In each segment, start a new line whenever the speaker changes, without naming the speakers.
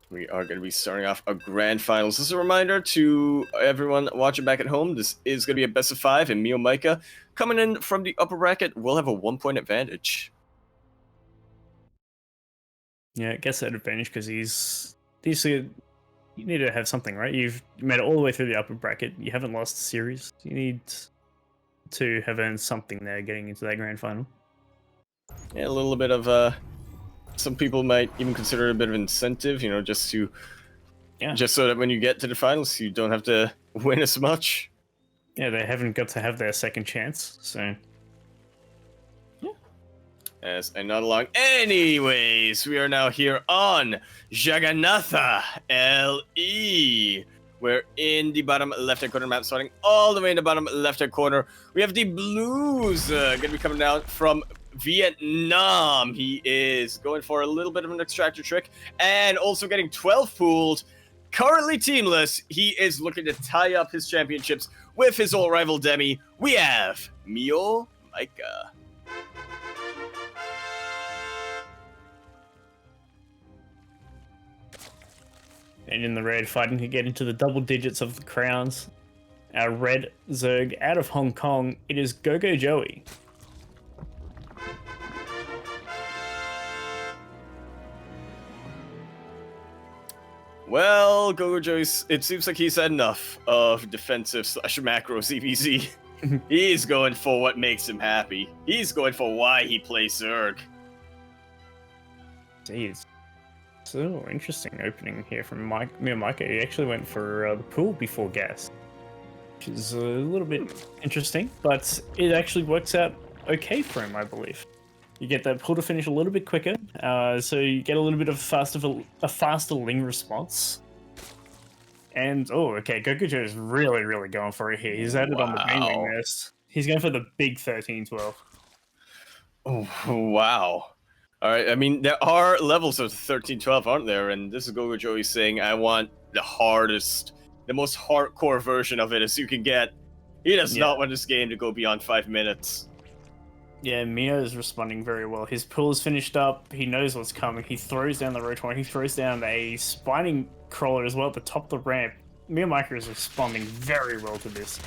We are going to be starting off a grand finals. This is a reminder to everyone watching back at home. This is going to be a best of 5, and MeomaikA, coming in from the upper bracket, will have a 1-point advantage.
Yeah, it gets that advantage because you need to have something, right? You've made it all the way through the upper bracket. You haven't lost the series. You need to have earned something there getting into that grand final.
Yeah, a little bit of some people might even consider it a bit of incentive, you know, just so that when you get to the finals, you don't have to win as much.
Yeah, they haven't got to have their second chance, so.
Yeah. As I nod along. Anyways, we are now here on Jagannatha LE. We're in the bottom left-hand corner map, starting all the way in the bottom left-hand corner. We have the Blues going to be coming down from Vietnam. He is going for a little bit of an extractor trick and also getting 12 pooled. Currently teamless, he is looking to tie up his championships with his old rival Demi. We have MeomaikA.
And in the red, fighting to get into the double digits of the crowns. Our red Zerg out of Hong Kong, it is GogojOey.
Well, GogojOey, it seems like he's had enough of defensive / macro ZvZ. He's going for what makes him happy. He's going for why he plays Zerg.
Jeez. So interesting opening here from MeomaikA. He actually went for the pool before gas, which is a little bit interesting, but it actually works out okay for him, I believe. You get that pull to finish a little bit quicker, so you get a little bit of a faster Ling response. And, oh, okay, GogojOey is really going for it here. He's added on the Baneling nest. He's going for the big 13-12.
Oh, wow. All right, I mean, there are levels of 13-12, aren't there? And this is GogojOey saying, I want the hardest, the most hardcore version of it as you can get. He does not want this game to go beyond 5 minutes.
Yeah, Mio is responding very well. His pull is finished up. He knows what's coming. He throws down the Rotor. He throws down a Spining Crawler as well at the top of the ramp. MeomaikA is responding very well to this.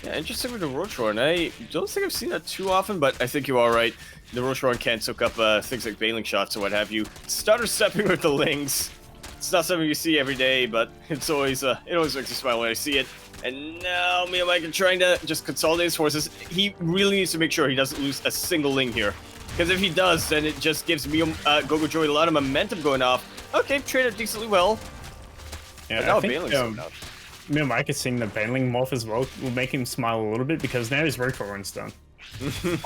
Yeah, interesting with the Rotor. I don't think I've seen that too often, but I think you are right. The Rotor can soak up things like Baneling shots or what have you. Stutter stepping with the Lings. It's not something you see every day, but it's always it always makes me smile when I see it. And now MeomaikA trying to just consolidate his forces. He really needs to make sure he doesn't lose a single Ling here. Because if he does, then it just gives GogojOey a lot of momentum going off. Okay, traded decently well.
Yeah, now MeomaikA seeing the Baneling morph as well will make him smile a little bit because now his Rotor runs done.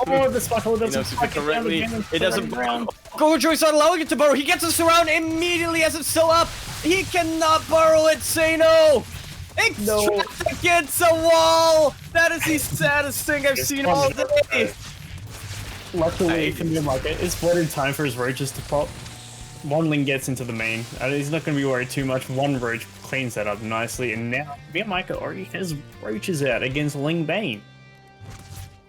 Oh, the Sparkle doesn't spike it down again.
It doesn't burrow. GogojOey's not allowing it to burrow. He gets us around immediately as it's still up. He cannot burrow it, Sano. Extract against a wall! That is the saddest thing I've seen all day!
Luckily for MeomaikA, it's what in time for his roaches to pop. One Ling gets into the main. He's not going to be worried too much. One roach cleans that up nicely, and now MeomaikA already has roaches out against Ling Bane.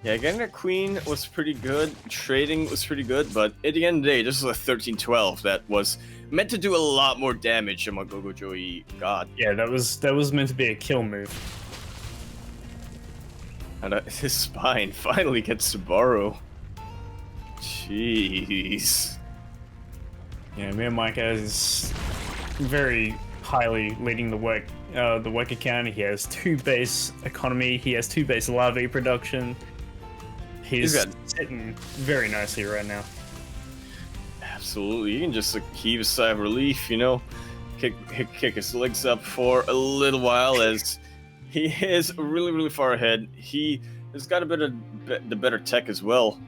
Yeah, getting that Queen was pretty good. Trading was pretty good, but at the end of the day, this was a 13-12 that was meant to do a lot more damage than what GogojOey got.
Yeah, that was meant to be a kill move.
And his spine finally gets to burrow. Jeez.
Yeah, MeomaikA is very highly leading the work account. He has 2 base economy. He has 2 base larvae production. He's sitting very nicely right now.
Absolutely, you can just heave a sigh of relief, you know, kick his legs up for a little while as he is really far ahead. He has got a bit of the better tech as well,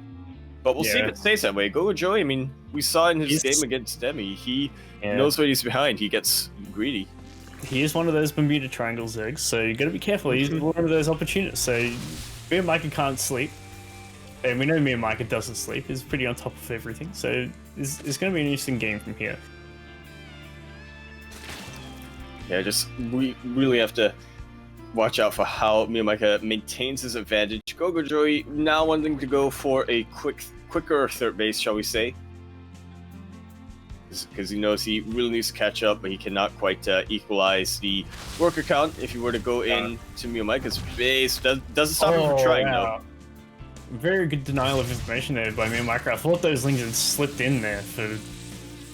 but we'll see if it stays that way. GogojOey, I mean, we saw in his game against Demi, he knows what he's behind. He gets greedy.
He is one of those Bermuda Triangle Zergs, so you got to be careful. He's one of those opportunists. So MeomaikA can't sleep. And we know MeomaikA doesn't sleep. He's pretty on top of everything. So it's going to be an interesting game from here.
Yeah, we really have to watch out for how MeomaikA maintains his advantage. GogojOey now wanting to go for a quicker third base, shall we say. because he knows he really needs to catch up, but he cannot quite equalize the worker count if he were to go in to MeomaikA's base. Doesn't stop him from trying, though.
Very good denial of information there by MeomaikA. I thought those lings had slipped in there for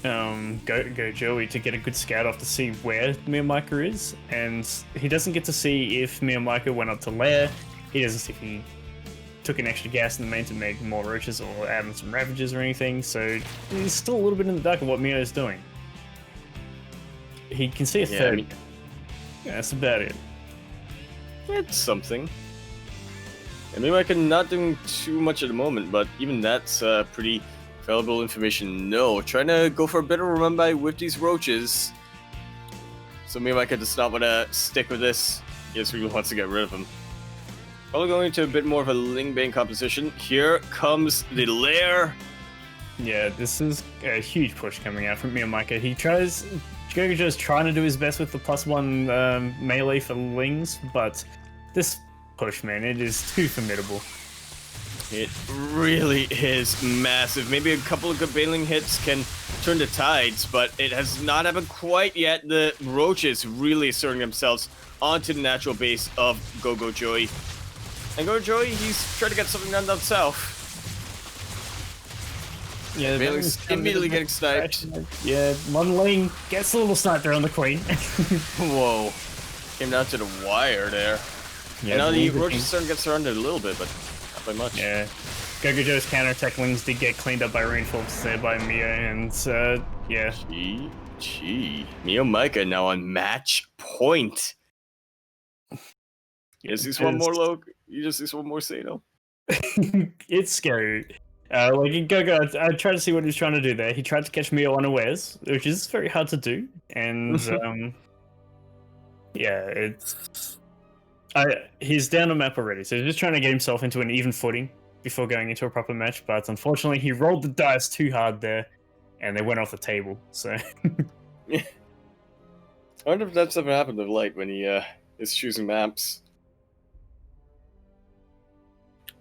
GogojOey to get a good scout off to see where MeomaikA is, and he doesn't get to see if MeomaikA went up to lair. He doesn't see if he took an extra gas in the main to make more roaches or add in some ravages or anything, so he's still a little bit in the dark of what Meo is doing. He can see a 30. Yeah, that's about it.
It's something. I mean, I can not doing too much at the moment, but even that's pretty valuable information. No, trying to go for a bit of a run by with these roaches. So MeomaikA does not want to stick with this. He just really wants to get rid of them. Probably going into a bit more of a Lingbane composition. Here comes the lair.
Yeah, this is a huge push coming out from MeomaikA. GogojOey's trying to do his best with the +1 melee for lings, but this push, man, it is too formidable.
It really is massive. Maybe a couple of good baneling hits can turn the tides, but it has not happened quite yet. The roaches really asserting themselves onto the natural base of GogojOey. And GogojOey, he's trying to get something done south.
Yeah,
immediately getting sniped.
Yeah, one ling gets a little snipe there on the queen.
Whoa. Came down to the wire there. Yeah, now the roaches starting to get surrounded a little bit, but not by much.
Yeah. GogojOey's counterattack lings did get cleaned up by reinforcements there by Mio, and yeah.
Gee. MeomaikA now on match point. You just see one more Loke. You just see one more Sano.
It's scary. Like in Gogo, I tried to see what he was trying to do there. He tried to catch Mio unawares, which is very hard to do. And yeah, he's down a map already, so he's just trying to get himself into an even footing before going into a proper match. But unfortunately, he rolled the dice too hard there, and they went off the table. So
yeah. I wonder if that's ever happened to Light when he is choosing maps.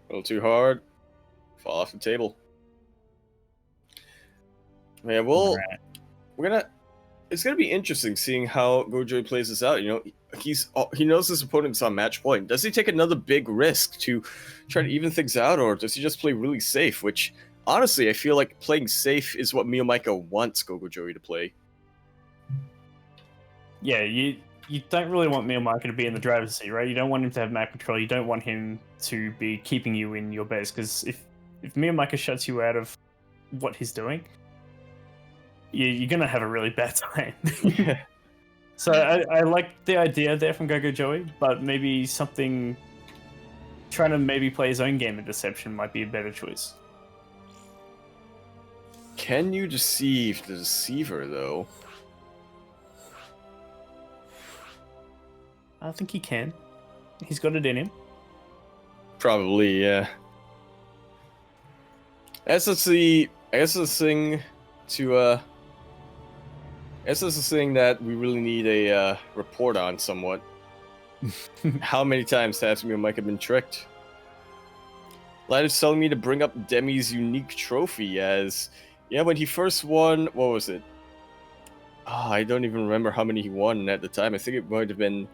A little too hard. Fall off the table. Yeah, well, it's gonna be interesting seeing how GogojOey plays this out. You know, he knows his opponent's on match point. Does he take another big risk to try to even things out, or does he just play really safe? Which, honestly, I feel like playing safe is what MeomaikA wants GogojOey to play. Yeah,
you don't really want MeomaikA to be in the driver's seat, right? You don't want him to have map control. You don't want him to be keeping you in your base, because if MeomaikA shuts you out of what he's doing, you're gonna have a really bad time.
Yeah.
So I like the idea there from GogojOey, but maybe trying to maybe play his own game of deception might be a better choice.
Can you deceive the deceiver, though?
I think he can. He's got it in him.
Probably, yeah. I guess that's the thing that we really need a report on somewhat. How many times has MeomaikA been tricked? Light is telling me to bring up Demi's unique trophy as, yeah, when he first won, what was it? I don't even remember how many he won at the time. I think it might have been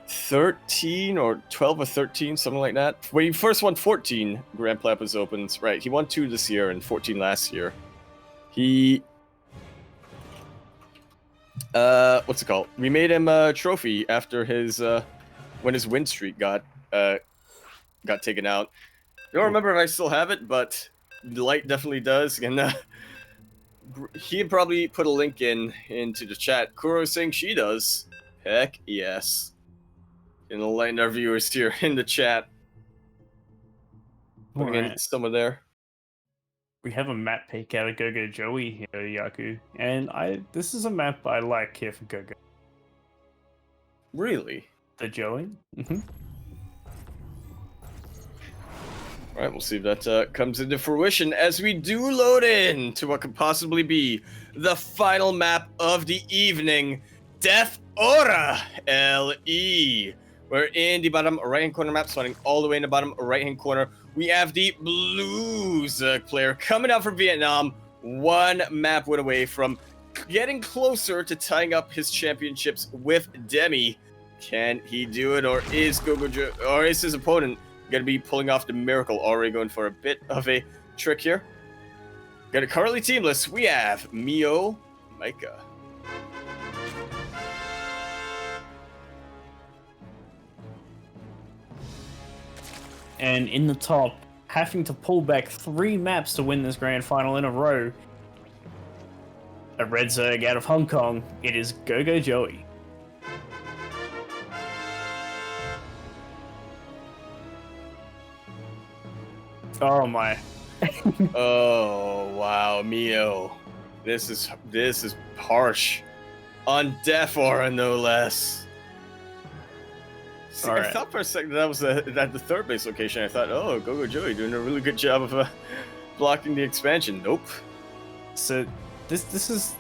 13 or 12 or 13, something like that. When he first won 14 Grand Platypus Opens, right? He won 2 this year and 14 last year. He, what's it called? We made him a trophy after his, when his win streak got taken out. I don't remember if I still have it, but Light definitely does. And he'd probably put a link into the chat. Kuro is saying she does. Heck yes. And enlighten our viewers here in the chat. Putting in some of there.
We have a map pick out of GogojOey here, Yaku, and this is a map I like here for Gogo.
Really?
The Joey? Mm-hmm.
Alright, we'll see if that comes into fruition as we do load in to what could possibly be the final map of the evening, Death Aura LE. We're in the bottom right-hand corner map, spawning all the way in the bottom right-hand corner. We have the Blues player coming out from Vietnam, one map win away from getting closer to tying up his championships with Demi. Can he do it, or is or is his opponent going to be pulling off the miracle? Already going for a bit of a trick here. Got it currently teamless. We have MeomaikA.
And in the top, having to pull back 3 maps to win this grand final in a row, a red Zerg out of Hong Kong, it is GogojOey. Oh my.
Oh wow, Mio. This is harsh. On Death Aura, no less. See, I thought for a second that was at the third base location. I thought, oh, GogojOey doing a really good job of blocking the expansion. Nope.
So this is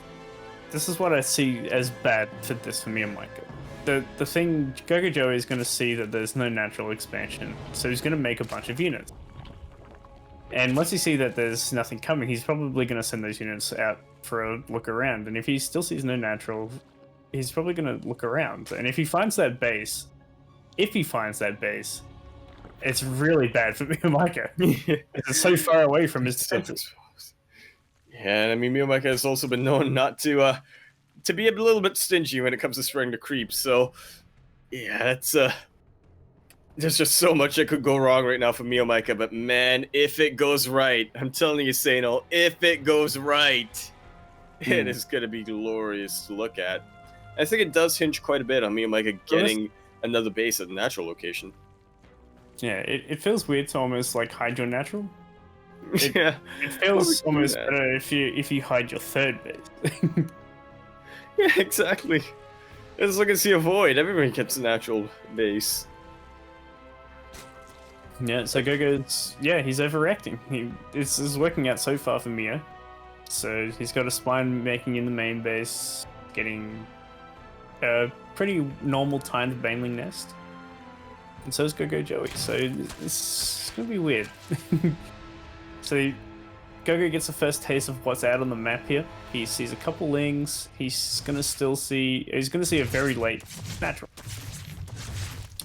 what I see as bad for this for MeomaikA. The thing, GogojOey is going to see that there's no natural expansion, so he's going to make a bunch of units. And once you see that there's nothing coming, he's probably going to send those units out for a look around. And if he still sees no natural, he's probably going to look around. And if he finds that base, it's really bad for MeomaikA. It's so far away from his defenses.
Yeah, and I mean, MeomaikA has also been known not to be a little bit stingy when it comes to spraying the creeps. So, yeah, it's there's just so much that could go wrong right now for MeomaikA, but man, if it goes right, I'm telling you, Sano, if it goes right, it is going to be glorious to look at. I think it does hinge quite a bit on MeomaikA getting another base at the natural location.
Yeah, it feels weird to almost like hide your natural.
Yeah,
it feels almost better if you hide your third base.
Yeah, exactly. It's like a Sea of Void. Everybody gets a natural base.
Yeah, so Gogo's, he's overreacting. This is working out so far for Mio. So he's got a spine making in the main base, getting a pretty normal timed Baneling nest. And so is GogojOey, so it's gonna be weird. So Gogo gets the first taste of what's out on the map here. He sees a couple lings, he's gonna see a very late natural.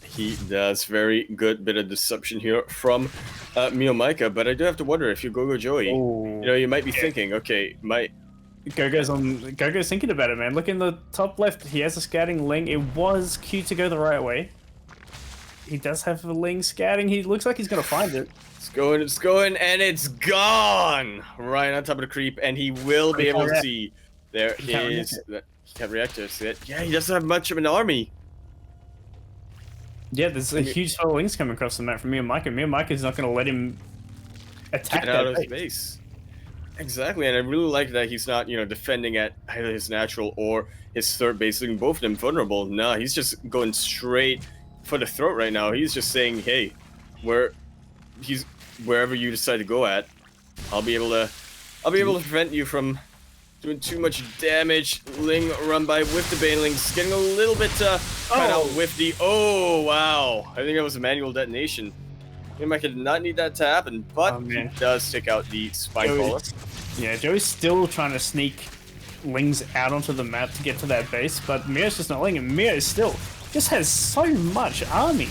He does very good bit of deception here from MeomaikA, but I do have to wonder if you're GogojOey, you know, you might be thinking, okay,
Gogo's thinking about it, man. Look in the top left, he has a scouting ling. It was cute to go the right way. He does have a ling scouting. He looks like he's gonna find it.
It's going, and it's gone! Right on top of the creep, and he will be able to see. There is... He can't react to it. Yeah, he doesn't have much of an army.
Yeah, there's a huge pile of lings coming across the map from MeomaikA. MeomaikA's not going to let him attack
out of his base. Exactly, and I really like that he's not, defending at either his natural or his third base, leaving both of them vulnerable. No, he's just going straight for the throat right now. He's just saying, hey, wherever you decide to go at, I'll be able to prevent you from doing too much damage. Ling run by with the Banelings, getting a little bit cut out with the... Oh, wow. I think that was a manual detonation. MeomaikA did not need that to happen, but he does take out the Spine Caller.
Yeah, Joey's still trying to sneak Lings out onto the map to get to that base, but Mio's just not letting him. Mio still just has so much army.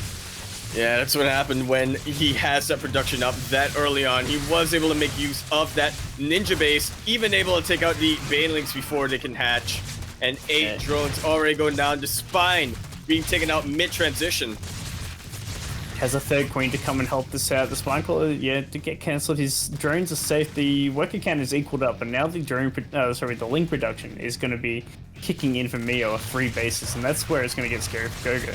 Yeah, that's what happened when he has that production up that early on. He was able to make use of that ninja base, even able to take out the Banelings before they can hatch. And 8 drones already going down. The Spine being taken out mid-transition.
Has a third queen to come and help this out. The Spine Caller, to get cancelled. His drones are safe. The worker count is equaled up, and now the the Ling production is going to be kicking in for Mio at 3 bases, and that's where it's going to get scary for Gogo.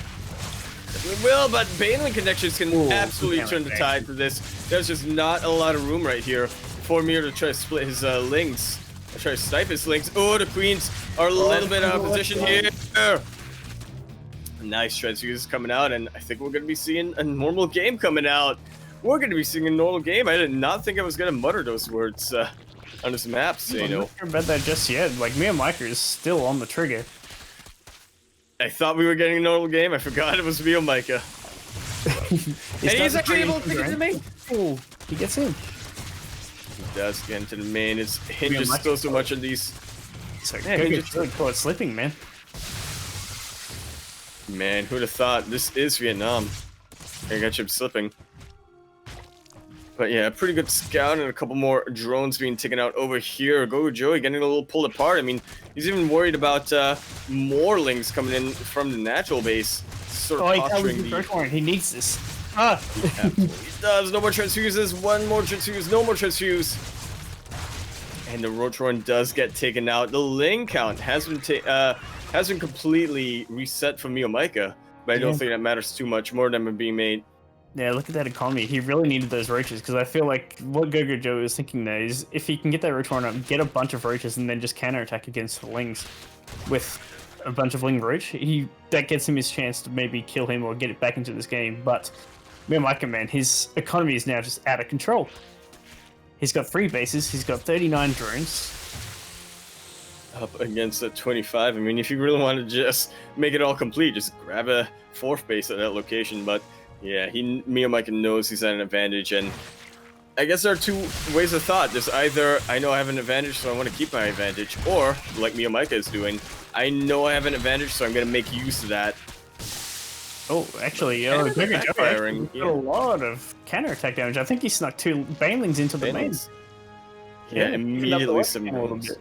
It will, but Baneling connections can absolutely turn the tide for this. There's just not a lot of room right here for Mio to try to split his Lings. Or try to snipe his Lings. Oh, the Queens are a little bit out of position here. Nice transfuse coming out, and I think we're going to be seeing a normal game coming out. We're going to be seeing a normal game. I did not think I was going to mutter those words on this map, so
I'm not sure about that just yet. Like, MeomaikA is still on the trigger.
I thought we were getting a normal game. I forgot it was MeomaikA. And he's actually able to take it to me.
Oh, he gets in.
does get into the main. It hinges still so much on these.
So
Yeah,
GogojOey caught slipping, man.
Man, who'd have thought? This is Vietnam. I got you slipping. But yeah, pretty good scout and a couple more drones being taken out over here. GogojOey getting a little pulled apart. I mean, he's even worried about more lings coming in from the natural base. Sort of posturing the...
He needs this.
He absolutely does. No more transfuses. One more transfuse. No more transfuse. And the Rotorn does get taken out. The ling count has been completely reset for MeomaikA, but I don't think that matters too much. More of them are being made.
Yeah, look at that economy. He really needed those roaches, because I feel like what GogojOey is thinking there is if he can get that Rotorn up, get a bunch of roaches, and then just counterattack against the lings with a bunch of ling roach, that gets him his chance to maybe kill him or get it back into this game. But MeomaikA, man, his economy is now just out of control. He's got 3 bases, he's got 39 drones.
Up against a 25. I mean, if you really want to just make it all complete, just grab a 4th base at that location. But yeah, MeomaikA knows he's at an advantage, and I guess there are 2 ways of thought. There's either, I know I have an advantage, so I want to keep my advantage, or, like MeomaikA is doing, I know I have an advantage, so I'm going to make use of that.
Oh, actually, GogojOey got a lot of counterattack damage. I think he snuck 2 banelings into the main.
Yeah, immediately some banelings.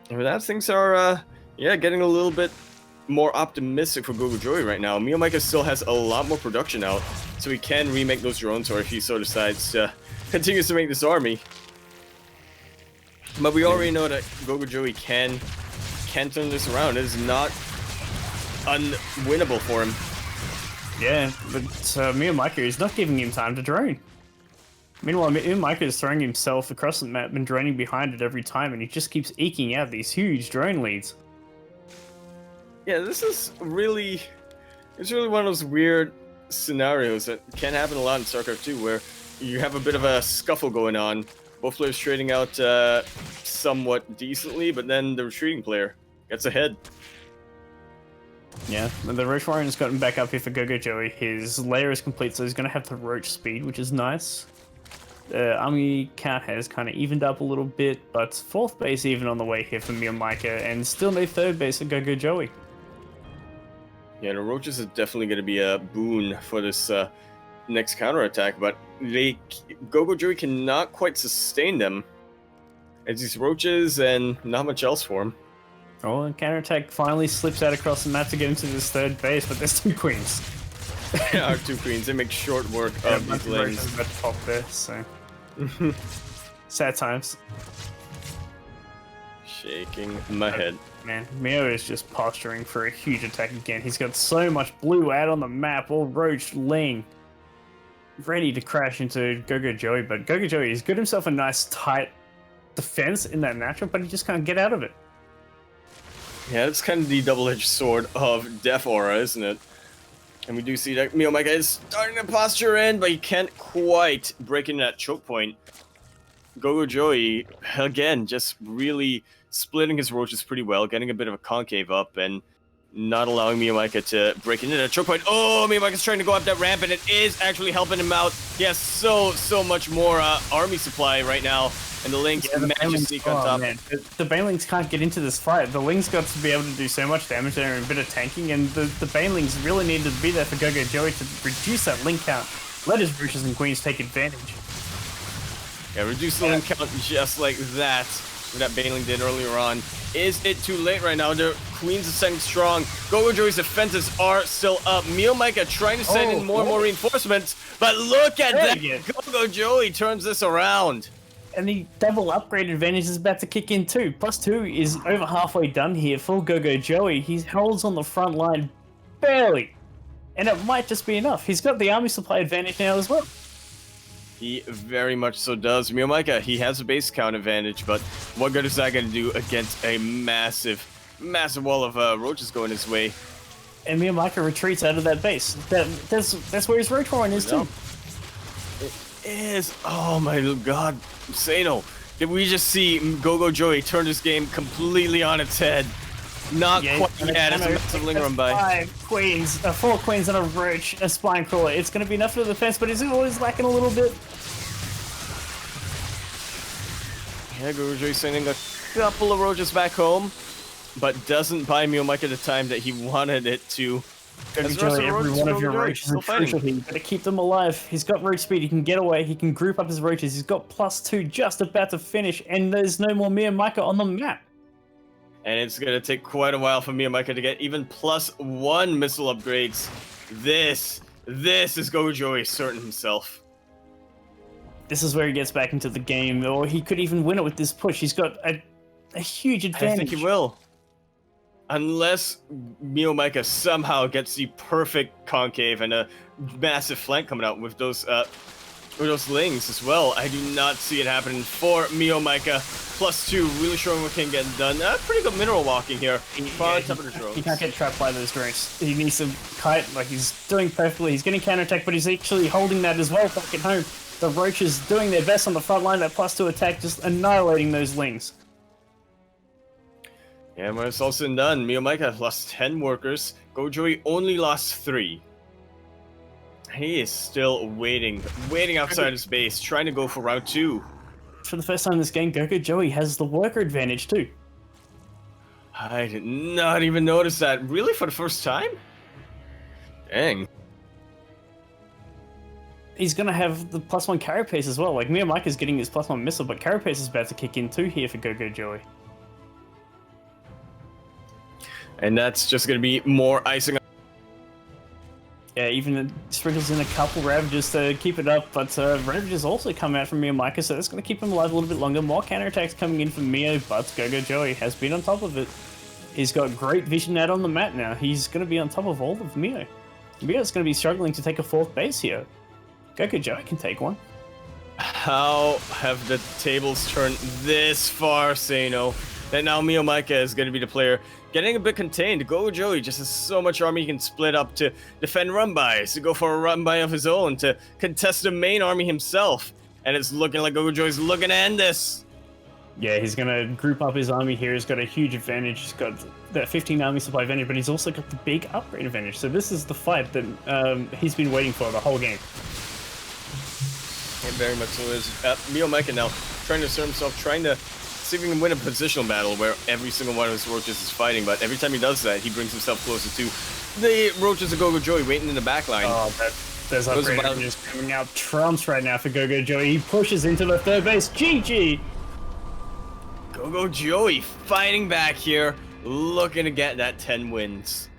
And with that, things are, getting a little bit more optimistic for GogojOey right now. MeomaikA still has a lot more production out, so he can remake those drones, or if he so decides to continues to make this army. But we already know that GogojOey can turn this around. It is not unwinnable for him.
Yeah, but MeomaikA is not giving him time to drone. Meanwhile, MeomaikA is throwing himself across the map and droning behind it every time, and he just keeps eking out these huge drone leads.
Yeah, this is really... It's really one of those weird scenarios that can happen a lot in StarCraft 2, where you have a bit of a scuffle going on. Both players trading out somewhat decently, but then the retreating player gets ahead.
Yeah, the Roach Warren has gotten back up here for GogojOey. His layer is complete, so he's going to have the Roach speed, which is nice. Army count has kind of evened up a little bit, but 4th base even on the way here for MeomaikA, and still no 3rd base for GogojOey.
Yeah, the Roaches is definitely going to be a boon for this next counterattack, but GogojOey cannot quite sustain them. It's these Roaches and not much else for him.
Oh, and counterattack finally slips out across the map to get into this 3rd base, but there's 2 queens.
There are 2 queens. They make short work of these lanes.
About to pop there, so... Sad times.
Shaking my head.
Man, Meo is just posturing for a huge attack again. He's got so much blue out on the map, all roach, ling, ready to crash into GogojOey, but GogojOey has got himself a nice tight defense in that natural, but he just can't get out of it.
Yeah, it's kind of the double-edged sword of Death Aura, isn't it? And we do see that MeomaikA is starting to posture in, but he can't quite break into that choke point. GogojOey, again, just really splitting his roaches pretty well, getting a bit of a concave up, and not allowing MeomaikA to break into that choke point. Oh, MeomaikA's trying to go up that ramp, and it is actually helping him out. He has so much more army supply right now, and the Lings managed to sneak on top.
Man. The Banelings can't get into this fight. The Lings got to be able to do so much damage there and a bit of tanking, and the Banelings really needed to be there for GogojOey to reduce that link count. Let his Roaches and Queens take advantage.
Yeah, reduce the link count just like that. What that Baneling did earlier on. Is it too late right now? The Queens are setting strong. GogojOey's defenses are still up. MeomaikA trying to send in more and more reinforcements, but look at that! GogojOey turns this around.
And the double upgrade advantage is about to kick in too. +2 is over halfway done here for GogojOey. He holds on the front line barely. And it might just be enough. He's got the army supply advantage now as well.
He very much so does. MeomaikA, he has a base count advantage, but what good is that going to do against a massive wall of roaches going his way?
And MeomaikA retreats out of that base. That's where his roach horn is too.
It is. Oh my god, Sano! Did we just see GogojOey turn this game completely on its head? Not quite yet. It's a massive ling run by.
4 queens and a roach, a spine crawler. It's going to be enough for the defense, but is it always lacking a little bit?
Yeah, GogojOey sending a couple of roaches back home, but doesn't buy MeomaikA the time that he wanted it to.
GogojOey, every one of your roaches are crucial here. You gotta keep them alive. He's got roach speed, he can get away, he can group up his roaches, he's got +2 just about to finish, and there's no more MeomaikA on the map.
And it's gonna take quite a while for MeomaikA to get even +1 missile upgrades. This is GogojOey certain himself.
This is where he gets back into the game, or he could even win it with this push. He's got a huge advantage.
I think he will. Unless MeomaikA somehow gets the perfect concave and a massive flank coming out with those lings as well. I do not see it happening for MeomaikA. +2, really showing what can get done. Pretty good mineral walking here.
He can't get trapped by those drones. He needs to kite, like he's doing perfectly. He's getting counterattack, but he's actually holding that as well back at home. The roaches doing their best on the front line, that +2 attack, just annihilating those lings.
Yeah, when it's all said and done, MeomaikA lost 10 workers. GogojOey only lost 3. He is still waiting outside his base, trying to go for round 2.
For the first time in this game, GogojOey has the worker advantage too.
I did not even notice that. Really, for the first time? Dang.
He's gonna have the +1 carapace as well. Like MeomaikA's getting his +1 missile, but carapace is about to kick in too here for GogojOey.
And that's just gonna be more icing.
Yeah, even sprinkles in a couple Ravages to keep it up, but Ravages also come out from MeomaikA, so that's going to keep him alive a little bit longer. More counterattacks coming in from Meo, but GogojOey has been on top of it. He's got great vision out on the map now. He's going to be on top of all of Meo. Meo's going to be struggling to take a 4th base here. GogojOey can take one.
How have the tables turned this far, Sano? That now MeomaikA is going to be the player getting a bit contained. GogojOey just has so much army he can split up to defend run-bys, to go for a run-by of his own, to contest the main army himself. And it's looking like GogojOey's looking to end this.
Yeah, he's going to group up his army here. He's got a huge advantage. He's got that 15 army supply advantage, but he's also got the big upgrade advantage. So this is the fight that he's been waiting for the whole game.
It very much so is. MeomaikA now trying to assert himself, trying to see if he can win a positional battle where every single one of his roaches is fighting, but every time he does that, he brings himself closer to the roaches of GogojOey waiting in the back line.
Oh, there's upgrade just coming out trumps right now for GogojOey. He pushes into the 3rd base. GG!
GogojOey fighting back here, looking to get that 10 wins.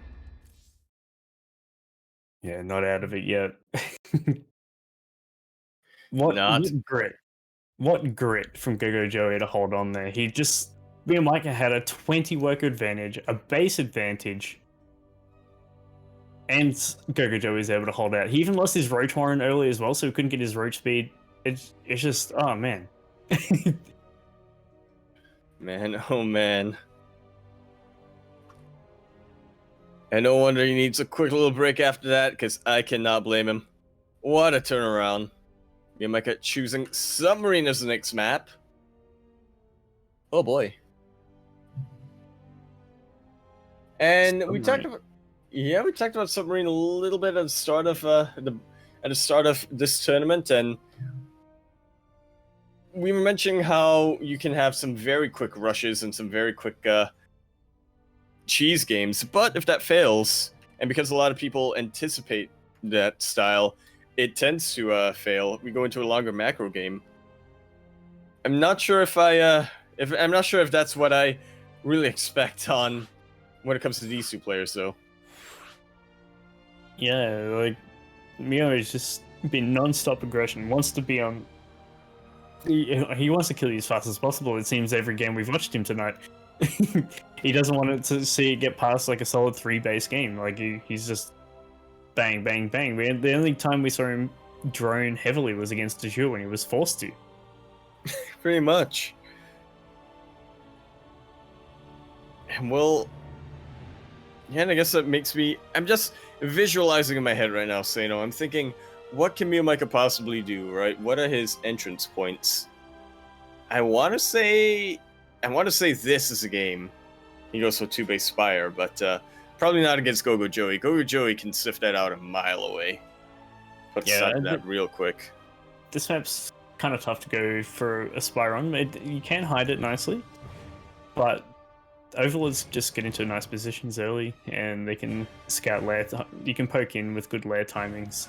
Yeah, not out of it yet. What grit. What grit from GogojOey to hold on there. He just... MeomaikA had a 20 worker advantage, a base advantage, and GogojOey was able to hold out. He even lost his Roach Warren early as well, so he couldn't get his Roach speed. It's just... oh, man.
Man, oh man. And no wonder he needs a quick little break after that, because I cannot blame him. What a turnaround. MeomaikA choosing Submarine as the next map. Oh boy. And we talked about Submarine a little bit at the start of this tournament, and we were mentioning how you can have some very quick rushes and some very quick cheese games, but if that fails, and because a lot of people anticipate that style, it tends to fail. We go into a longer macro game. I'm not sure if I'm not sure if that's what I really expect on when it comes to these two players, though.
Yeah, like Meo has just been non-stop aggression. Wants to be on. He wants to kill you as fast as possible. It seems every game we've watched him tonight. He doesn't want it to see it get past like a solid 3 base game. Like he's just bang, bang, bang. The only time we saw him drone heavily was against Azure when he was forced to.
Pretty much. And well, yeah, and I guess that makes me... I'm just visualizing in my head right now, Sano. I'm thinking, what can MeomaikA possibly do, right? What are his entrance points? I want to say this is a game. He goes for 2-base Spire, but probably not against GogojOey. GogojOey can sift that out a mile away. Put aside that real quick.
This map's kind of tough to go for a spy on. You can hide it nicely, but Overlords just get into nice positions early, and they can scout lair. You can poke in with good lair timings.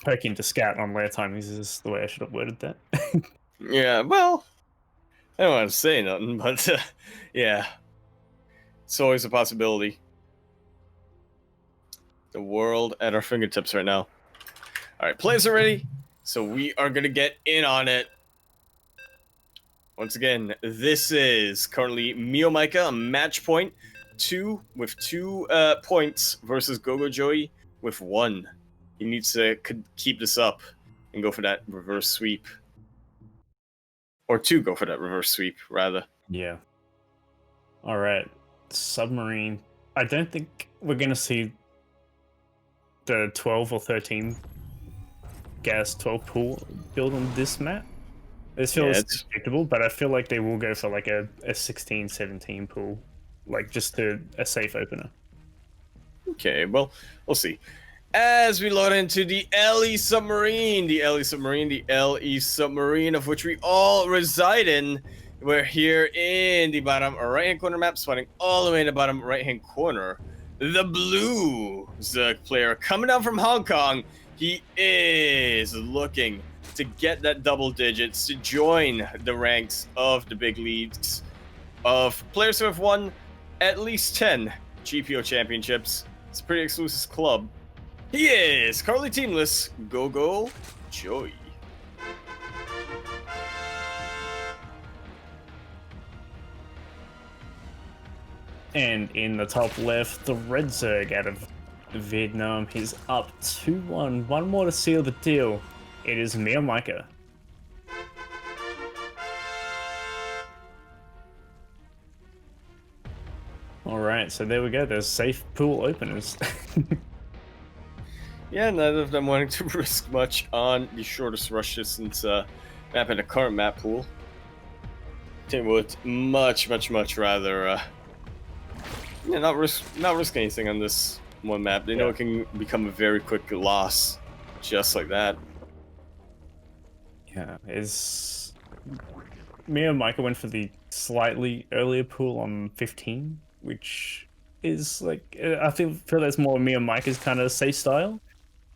Poke in to scout on lair timings is the way I should have worded that.
Yeah, well, I don't want to say nothing, but yeah, it's always a possibility. The world at our fingertips right now. All right, players are ready, so we are gonna get in on it. Once again, this is currently MeomaikA, a match point, with two points versus GogojOey with 1. He needs to keep this up and go for that reverse sweep. Or to go for that reverse sweep, rather.
Yeah. All right. Submarine. I don't think we're going to see the 12 or 13 gas 12 pool build on this map. This feels predictable, but I feel like they will go for like a 16, 17 pool. Like just a safe opener.
Okay, well, we'll see. As we load into the LE submarine, of which we all reside in. We're here in the bottom right-hand corner map, spawning all the way in the bottom right-hand corner. The blue Zerg player coming down from Hong Kong. He is looking to get that double digits, to join the ranks of the big leagues of players who have won at least 10 GPO championships. It's a pretty exclusive club. He is currently teamless GogojOey.
And in the top left, the red Zerg out of Vietnam. He's up 2-1. One more to seal the deal. It is MeomaikA. Alright, so there we go. There's safe pool openers.
Yeah, neither of them wanting to risk much on the shortest rush distance map in the current map pool. Team would much rather not risk anything on this one map. They know it can become a very quick loss, just like that. Yeah,
MeomaikA went for the slightly earlier pool on 15, which is like I feel that's more MeomaikA's kind of safe style,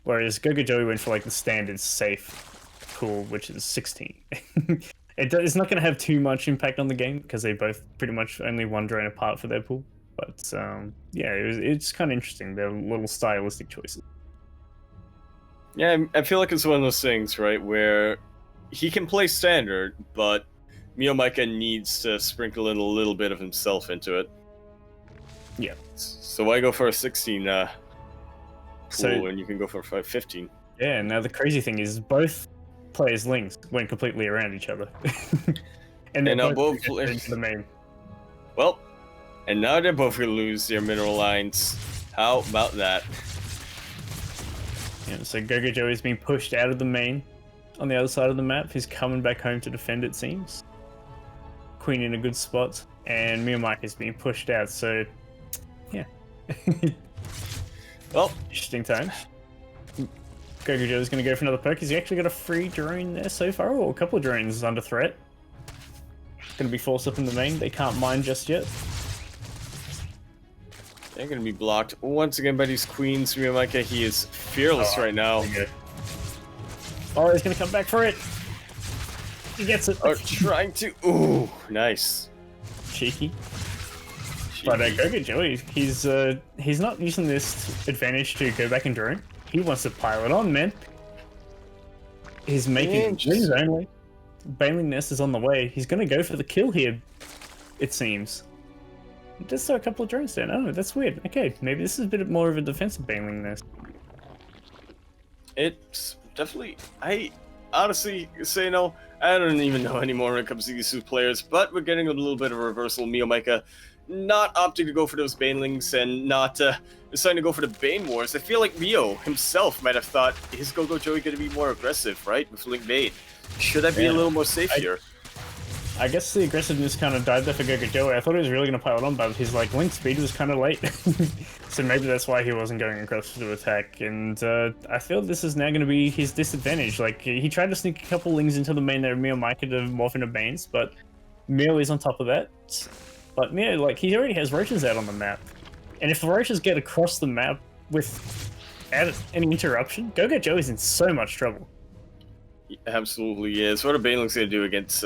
whereas GogojOey went for like the standard safe pool, which is 16. It's not going to have too much impact on the game because they both pretty much only one drone apart for their pool. But yeah, it's kind of interesting. They're little stylistic choices.
Yeah, I feel like it's one of those things, right, where he can play standard, but MeomaikA needs to sprinkle in a little bit of himself into it.
Yeah.
So why go for a 16 pool when you can go for a 15?
Yeah, now the crazy thing is both players' links went completely around each other. and
now both players
into the main.
Well, and now they're both going to lose their mineral lines. How about that?
Yeah, so GogojOey's been pushed out of the main on the other side of the map. He's coming back home to defend, it seems. Queen in a good spot, and MeomaikA's being pushed out, so yeah.
Well,
interesting times. GogojOey's going to go for another poke. Has he actually got a free drone there so far, or a couple of drones under threat? Going to be forced up in the main. They can't mine just yet.
They're going to be blocked once again by these queens. MeomaikA, he is fearless right now.
Oh, he's going to come back for it. He gets it.
Oh, trying to. Ooh, nice.
Cheeky. But GogojOey, he's not using this advantage to go back and drone. He wants to pile it on, man. He's making wins only. Bailing Nest is on the way. He's going to go for the kill here, it seems. Just saw a couple of drones down. Oh, that's weird. Okay, maybe this is a bit more of a defensive Bailing Nest.
It's definitely... I honestly say no. I don't even know anymore when it comes to these two players, but we're getting a little bit of a reversal. MeomaikA not opting to go for those Banelings and not deciding to go for the Bane Wars. I feel like Meo himself might have thought, is GogojOey going to be more aggressive, right? With Link Bane. Should I be a little more safe here?
I guess the aggressiveness kind of died there for GogojOey. I thought he was really going to pile it on, but his like link speed was kind of late. So maybe that's why he wasn't going across to attack. And I feel this is now going to be his disadvantage. Like, he tried to sneak a couple lings into the main there of MeomaikA to morph into Banes, but Meo is on top of that. But Meo, like, he already has roaches out on the map. And if the roaches get across the map without any interruption, GogojOey's in so much trouble.
He absolutely is. What are Baneling's going to do against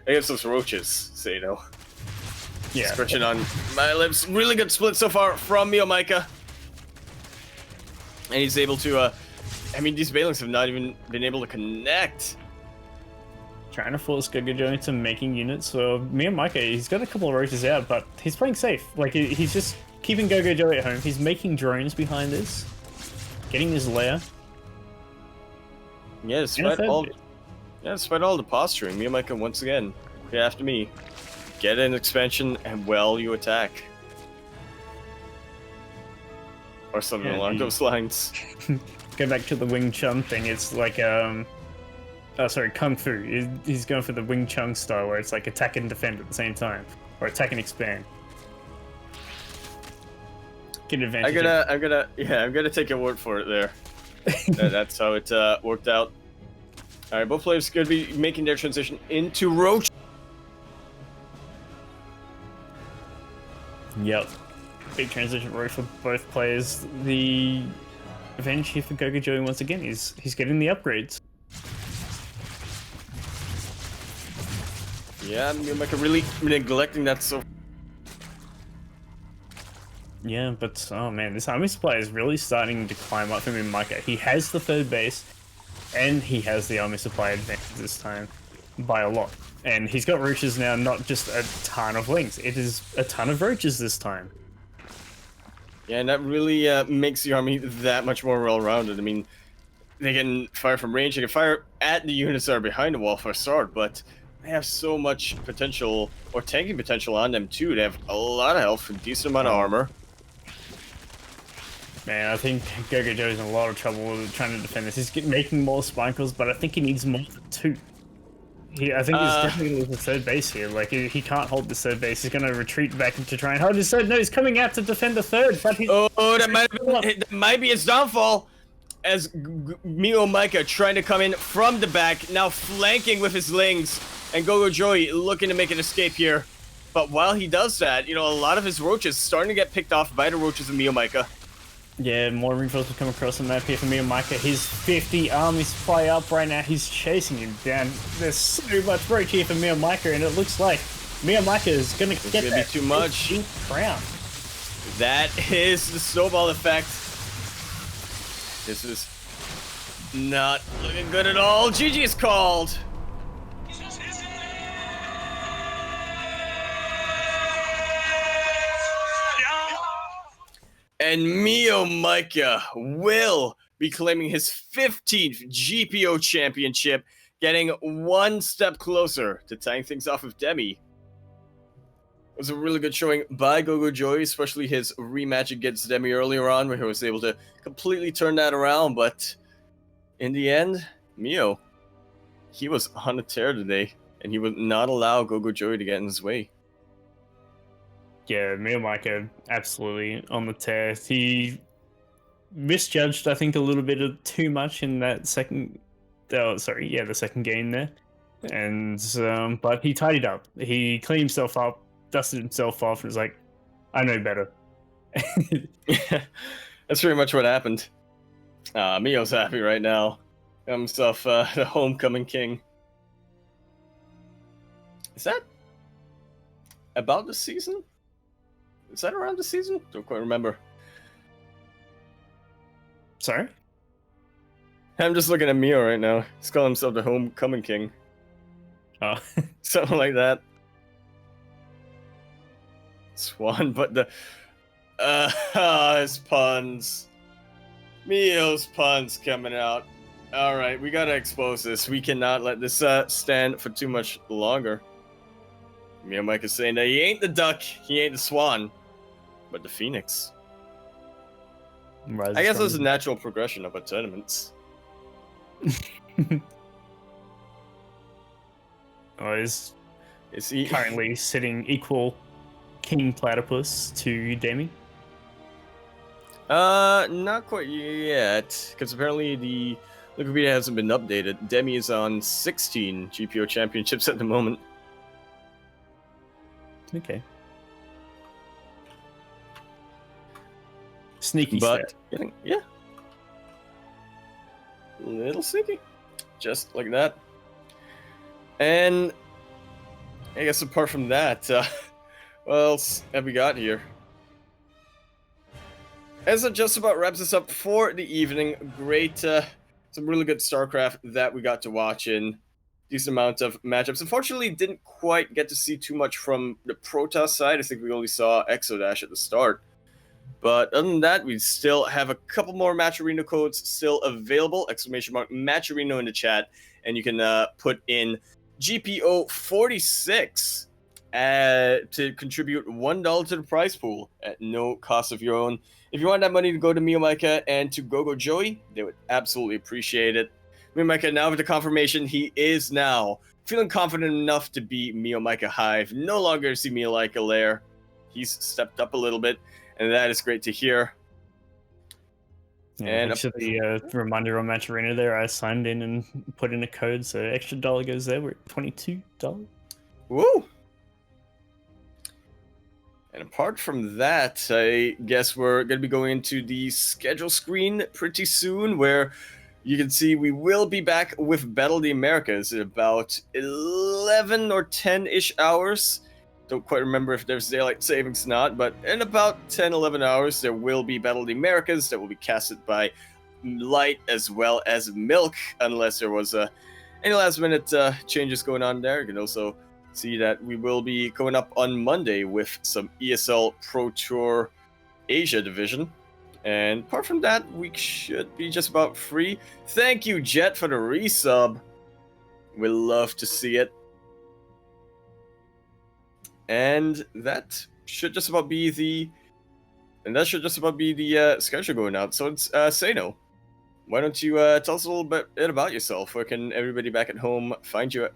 those roaches, Sano?
Yeah.
Scratching on my lips. Really good split so far from MeomaikA. And he's able to, I mean, these Banelings have not even been able to connect.
Trying to force GogojOey into making units. So MeomaikA, he's got a couple of roaches out, but he's playing safe. Like, he's just keeping GogojOey at home. He's making drones behind this. Getting his lair.
Yeah, despite all the posturing, MeomaikA once again, get after me. Get an expansion and well you attack. Or something along those lines.
Go back to the Wing Chun thing, it's like oh sorry, Kung Fu. He's going for the Wing Chun style where it's like attack and defend at the same time. Or attack and expand. Get advantage.
I'm gonna take your word for it there. That's how it worked out. Alright, both players gonna be making their transition into Roach.
Yep. Big transition road for both players. The advantage here for GogojOey once again is he's getting the upgrades.
Yeah, MeomaikA really neglecting that so.
Yeah, but oh man, this army supply is really starting to climb up for MeomaikA. He has the third base, and he has the army supply advantage this time by a lot. And he's got roaches now, not just a ton of lings. It is a ton of roaches this time.
Yeah, and that really makes the army that much more well-rounded. I mean, they can fire from range, they can fire at the units that are behind the wall for a start, but they have so much potential, or tanking potential on them too. They have a lot of health, a decent amount of armor.
Man, I think GogojOey's in a lot of trouble with trying to defend this. He's making more spinkles, but I think he needs more than 2. I think he's definitely going to lose the third base here. Like, he can't hold the third base. He's going to retreat back to try and hold his third. No, he's coming out to defend the third, but he's...
Oh, that might be his downfall. As MeomaikA trying to come in from the back, now flanking with his lings, and GogojOey looking to make an escape here. But while he does that, you know, a lot of his roaches starting to get picked off by the roaches of MeomaikA.
Yeah, more reinforcements come across the map here for MeomaikA. He's 50 army supply up right now. He's chasing him down. There's so much roach here for MeomaikA, and it looks like MeomaikA is going to get that
too much
crown.
That is the snowball effect. This is not looking good at all. GG is called. And MeomaikA will be claiming his 15th GPO championship, getting one step closer to tying things off with Demi. It was a really good showing by GogojOey, especially his rematch against Demi earlier on, where he was able to completely turn that around. But in the end, Meo, he was on a tear today, and he would not allow GogojOey to get in his way.
Yeah, MeomaikA absolutely on the tear. He misjudged, I think, a little bit of too much in that second. Oh, sorry, yeah, the second game there, and but he tidied up. He cleaned himself up, dusted himself off, and was like, "I know better."
Yeah, that's pretty much what happened. Meo's happy right now. Got himself the homecoming king. Is that about the season? Is that around the season? Don't quite remember.
Sorry?
I'm just looking at Meo right now. He's calling himself the homecoming king.
Oh.
Something like that. Swan, but the... his puns. Meo's puns coming out. Alright, we gotta expose this. We cannot let this stand for too much longer. MeomaikA saying that he ain't the duck, he ain't the swan, but the phoenix. I guess that's a natural progression of our tournaments.
Oh, he's
Is he
currently sitting equal King Platypus to Demi.
Not quite yet, because apparently the Wikipedia hasn't been updated. Demi is on 16 GPO championships at the moment.
Okay. Sneaky
But
step.
yeah, little sneaky, just like that. And I guess apart from that, what else have we got here? As it just about wraps us up for the evening, great, some really good StarCraft that we got to watch in decent amount of matchups. Unfortunately, didn't quite get to see too much from the Protoss side. I think we only saw Exodash at the start. But other than that, we still have a couple more Match Arena codes still available. Exclamation mark Match Arena in the chat. And you can put in GPO 46 to contribute $1 to the prize pool at no cost of your own. If you want that money to go to MeomaikA and to GogojOey, they would absolutely appreciate it. MeomaikA, now with the confirmation, he is now feeling confident enough to be MeomaikA Hive. No longer see MeomaikA Lair. He's stepped up a little bit, and that is great to hear.
Yeah,
and
actually, reminder on Match Arena there, I signed in and put in a code, so extra $1 goes there. We're at $22.
Woo! And apart from that, I guess we're going to be going into the schedule screen pretty soon, where you can see we will be back with Battle of the Americas in about 11 or 10-ish hours. Don't quite remember if there's daylight savings or not, but in about 10, 11 hours, there will be Battle of the Americas that will be casted by Light as well as Milk, unless there was any last-minute changes going on there. You can also see that we will be going up on Monday with some ESL Pro Tour Asia division. And apart from that, we should be just about free. Thank you, Jet, for the resub. We'd love to see it. And that should just about be the schedule going out. So it's Sano. Why don't you tell us a little bit about yourself? Where can everybody back at home find you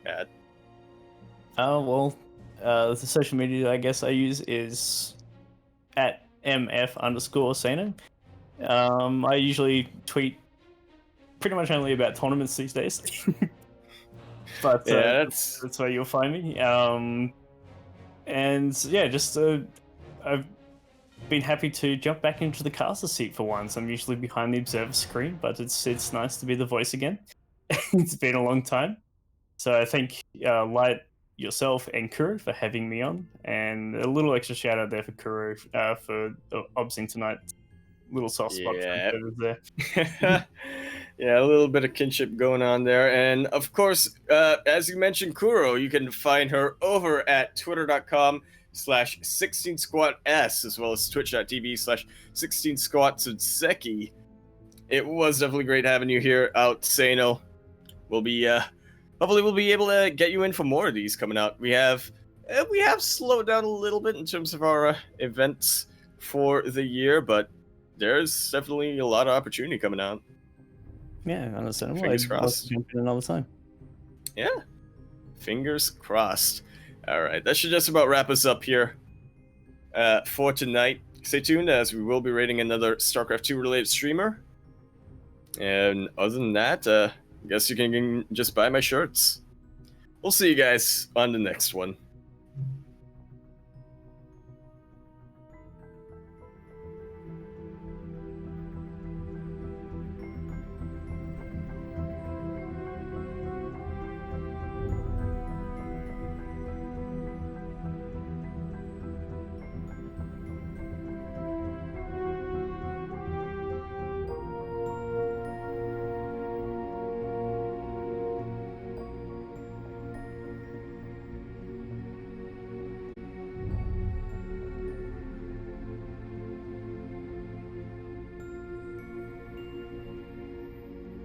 at?
Well, the social media I guess I use is at MF_Sano. I usually tweet pretty much only about tournaments these days. But
yeah,
that's where you'll find me. And yeah, just I've been happy to jump back into the caster seat for once. I'm usually behind the observer screen, but it's nice to be the voice again. It's been a long time. So I thank Light, yourself, and Kuro for having me on, and a little extra shout out there for Kuro for obsing tonight. Little soft spot there.
Yeah, a little bit of kinship going on there. And of course, as you mentioned, Kuro, you can find her over at twitter.com/16squats, as well as twitch.tv/16squatsudseki. It was definitely great having you here out, Sano. We'll be hopefully we'll be able to get you in for more of these coming out. We have slowed down a little bit in terms of our events for the year, but there's definitely a lot of opportunity coming out.
Yeah, understandable.
Fingers crossed.
Jump in another time.
Yeah, fingers crossed. All right, that should just about wrap us up here for tonight. Stay tuned as we will be rating another StarCraft 2 related streamer. And other than that, I guess you can just buy my shirts. We'll see you guys on the next one.